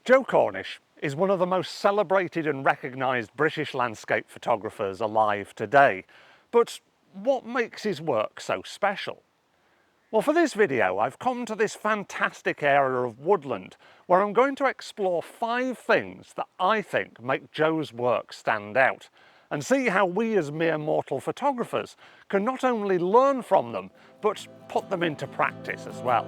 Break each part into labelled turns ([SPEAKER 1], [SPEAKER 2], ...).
[SPEAKER 1] Joe Cornish is one of the most celebrated and recognised British landscape photographers alive today. But what makes his work so special? Well, for this video, I've come to this fantastic area of woodland where I'm going to explore 5 things that I think make Joe's work stand out and see how we as mere mortal photographers can not only learn from them, but put them into practice as well.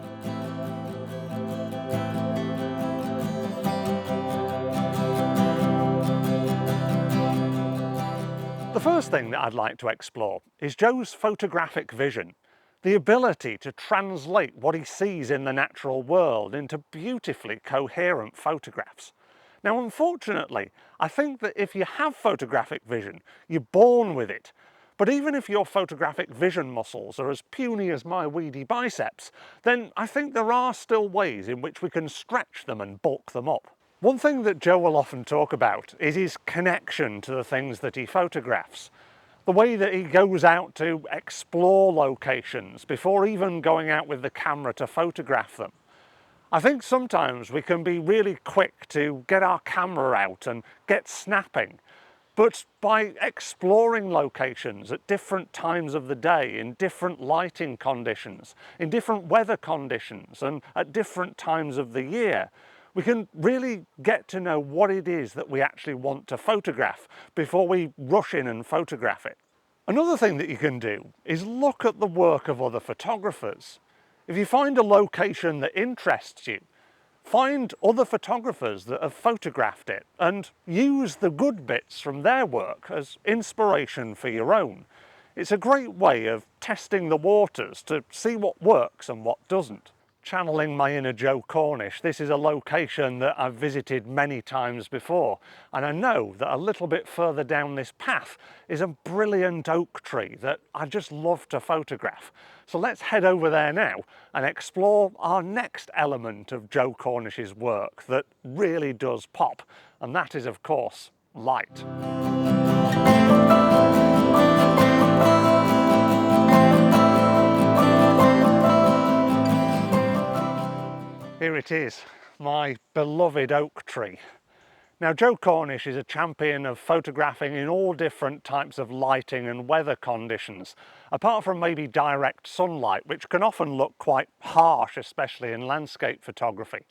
[SPEAKER 1] The first thing that I'd like to explore is Joe's photographic vision, the ability to translate what he sees in the natural world into beautifully coherent photographs. Now, unfortunately, I think that if you have photographic vision, you're born with it. But even if your photographic vision muscles are as puny as my weedy biceps, then I think there are still ways in which we can stretch them and bulk them up. One thing that Joe will often talk about is his connection to the things that he photographs. The way that he goes out to explore locations before even going out with the camera to photograph them. I think sometimes we can be really quick to get our camera out and get snapping, but by exploring locations at different times of the day, in different lighting conditions, in different weather conditions, and at different times of the year, we can really get to know what it is that we actually want to photograph before we rush in and photograph it. Another thing that you can do is look at the work of other photographers. If you find a location that interests you, find other photographers that have photographed it and use the good bits from their work as inspiration for your own. It's a great way of testing the waters to see what works and what doesn't. Channeling my inner Joe Cornish, this is a location that I've visited many times before, and I know that a little bit further down this path is a brilliant oak tree that I just love to photograph. So let's head over there now and explore our next element of Joe Cornish's work that really does pop, and that is, of course, light. Here it is, my beloved oak tree. Now, Joe Cornish is a champion of photographing in all different types of lighting and weather conditions, apart from maybe direct sunlight, which can often look quite harsh, especially in landscape photography.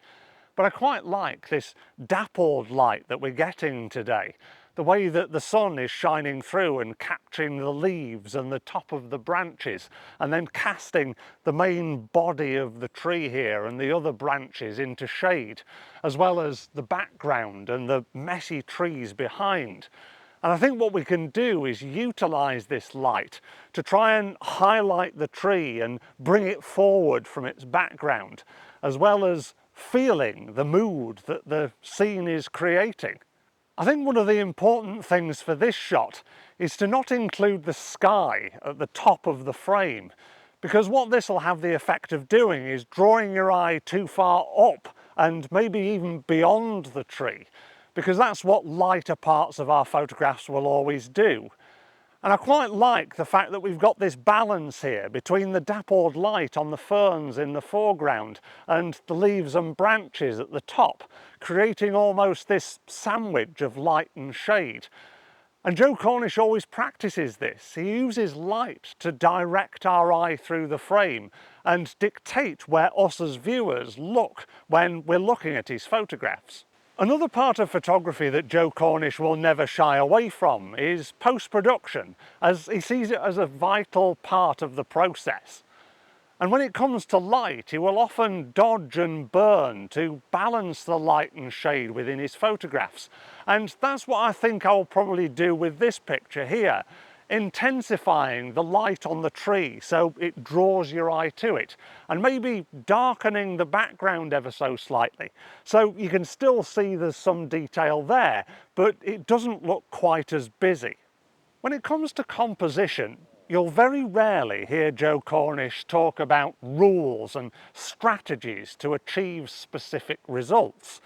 [SPEAKER 1] But I quite like this dappled light that we're getting today. The way that the sun is shining through and capturing the leaves and the top of the branches, and then casting the main body of the tree here and the other branches into shade, as well as the background and the messy trees behind. And I think what we can do is utilize this light to try and highlight the tree and bring it forward from its background, as well as feeling the mood that the scene is creating. I think one of the important things for this shot is to not include the sky at the top of the frame, because what this will have the effect of doing is drawing your eye too far up and maybe even beyond the tree, because that's what lighter parts of our photographs will always do. And I quite like the fact that we've got this balance here between the dappled light on the ferns in the foreground and the leaves and branches at the top, creating almost this sandwich of light and shade. And Joe Cornish always practices this. He uses light to direct our eye through the frame and dictate where us as viewers look when we're looking at his photographs. Another part of photography that Joe Cornish will never shy away from is post-production, as he sees it as a vital part of the process. And when it comes to light, he will often dodge and burn to balance the light and shade within his photographs. And that's what I think I'll probably do with this picture here, intensifying the light on the tree so it draws your eye to it, and maybe darkening the background ever so slightly, so you can still see there's some detail there, but it doesn't look quite as busy. When it comes to composition, you'll very rarely hear Joe Cornish talk about rules and strategies to achieve specific results.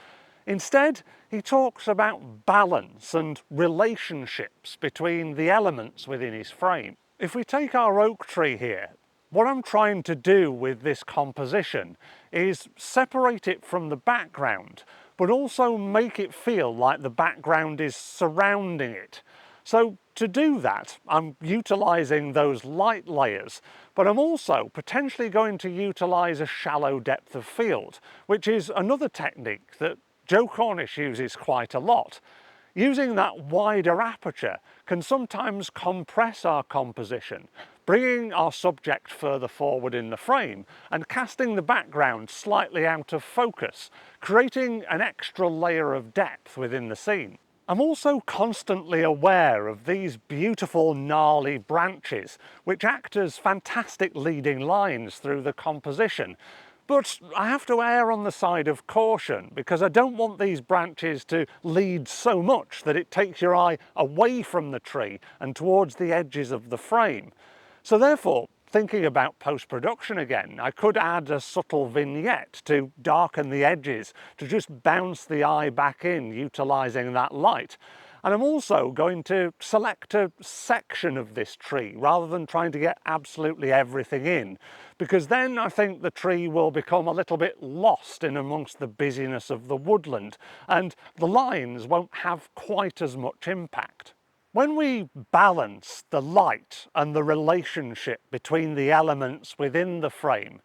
[SPEAKER 1] Instead, he talks about balance and relationships between the elements within his frame. If we take our oak tree here, what I'm trying to do with this composition is separate it from the background, but also make it feel like the background is surrounding it. So to do that, I'm utilising those light layers, but I'm also potentially going to utilise a shallow depth of field, which is another technique that Joe Cornish uses quite a lot. Using that wider aperture can sometimes compress our composition, bringing our subject further forward in the frame and casting the background slightly out of focus, creating an extra layer of depth within the scene. I'm also constantly aware of these beautiful gnarly branches, which act as fantastic leading lines through the composition. But I have to err on the side of caution because I don't want these branches to lead so much that it takes your eye away from the tree and towards the edges of the frame. So therefore, thinking about post-production again, I could add a subtle vignette to darken the edges, to just bounce the eye back in, utilising that light. And I'm also going to select a section of this tree rather than trying to get absolutely everything in, because then I think the tree will become a little bit lost in amongst the busyness of the woodland and the lines won't have quite as much impact. When we balance the light and the relationship between the elements within the frame,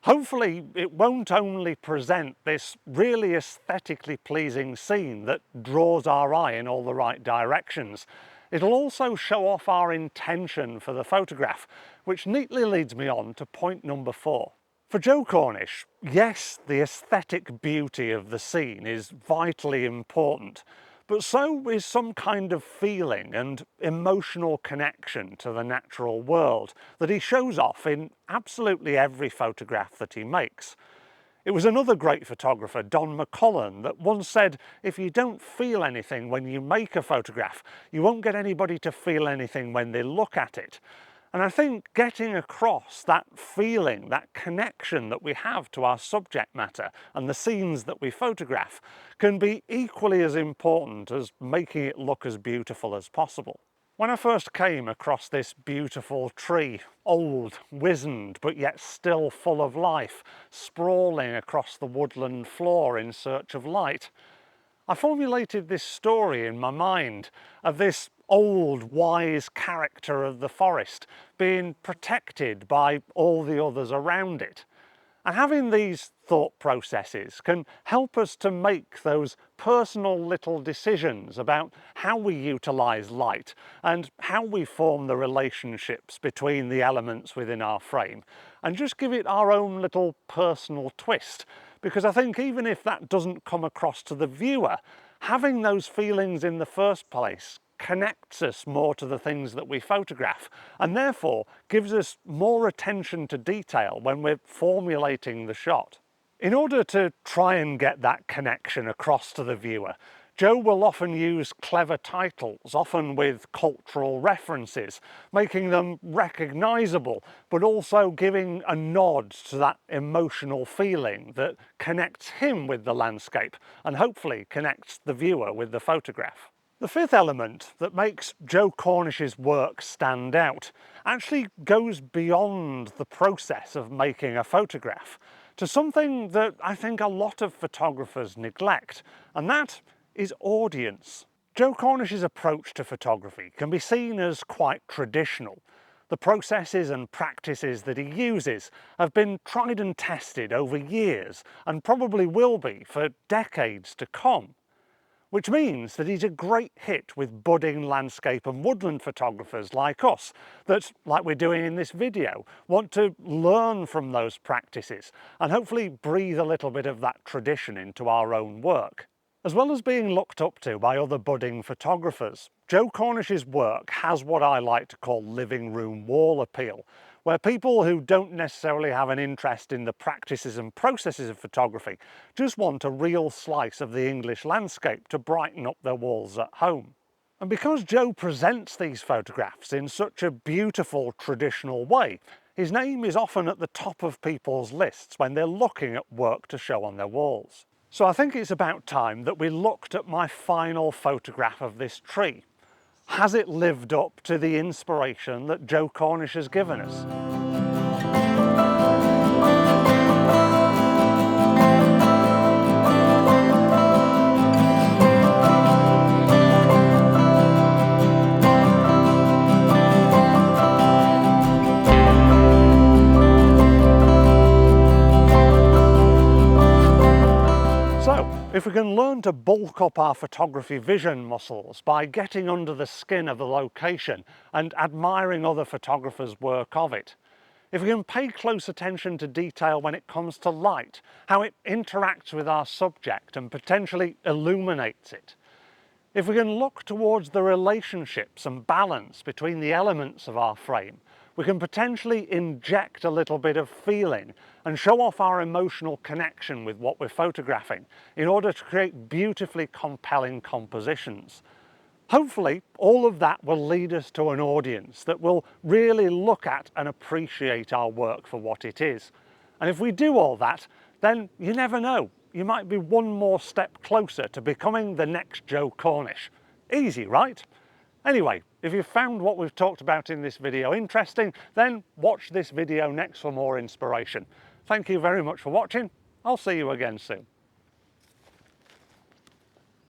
[SPEAKER 1] hopefully it won't only present this really aesthetically pleasing scene that draws our eye in all the right directions, it'll also show off our intention for the photograph, which neatly leads me on to point number 4. For Joe Cornish, yes, the aesthetic beauty of the scene is vitally important, but so is some kind of feeling and emotional connection to the natural world that he shows off in absolutely every photograph that he makes. It was another great photographer, Don McCullum, that once said, if you don't feel anything when you make a photograph, you won't get anybody to feel anything when they look at it. And I think getting across that feeling, that connection that we have to our subject matter and the scenes that we photograph can be equally as important as making it look as beautiful as possible. When I first came across this beautiful tree, old, wizened, but yet still full of life, sprawling across the woodland floor in search of light, I formulated this story in my mind of this old, wise character of the forest being protected by all the others around it. And having these thought processes can help us to make those personal little decisions about how we utilise light and how we form the relationships between the elements within our frame, and just give it our own little personal twist. Because I think even if that doesn't come across to the viewer, having those feelings in the first place connects us more to the things that we photograph and therefore gives us more attention to detail when we're formulating the shot. In order to try and get that connection across to the viewer, Joe will often use clever titles, often with cultural references, making them recognisable, but also giving a nod to that emotional feeling that connects him with the landscape and hopefully connects the viewer with the photograph. The fifth element that makes Joe Cornish's work stand out actually goes beyond the process of making a photograph to something that I think a lot of photographers neglect, and that is audience. Joe Cornish's approach to photography can be seen as quite traditional. The processes and practices that he uses have been tried and tested over years and probably will be for decades to come. Which means that he's a great hit with budding landscape and woodland photographers like us that, like we're doing in this video, want to learn from those practices and hopefully breathe a little bit of that tradition into our own work. As well as being looked up to by other budding photographers, Joe Cornish's work has what I like to call living room wall appeal, where people who don't necessarily have an interest in the practices and processes of photography just want a real slice of the English landscape to brighten up their walls at home. And because Joe presents these photographs in such a beautiful traditional way, his name is often at the top of people's lists when they're looking at work to show on their walls. So I think it's about time that we looked at my final photograph of this tree. Has it lived up to the inspiration that Joe Cornish has given us? If we can learn to bulk up our photography vision muscles by getting under the skin of the location and admiring other photographers' work of it, if we can pay close attention to detail when it comes to light, how it interacts with our subject and potentially illuminates it, if we can look towards the relationships and balance between the elements of our frame, we can potentially inject a little bit of feeling and show off our emotional connection with what we're photographing in order to create beautifully compelling compositions. Hopefully, all of that will lead us to an audience that will really look at and appreciate our work for what it is. And if we do all that, then you never know. You might be one more step closer to becoming the next Joe Cornish. Easy, right? Anyway, if you found what we've talked about in this video interesting, then watch this video next for more inspiration. Thank you very much for watching. I'll see you again soon.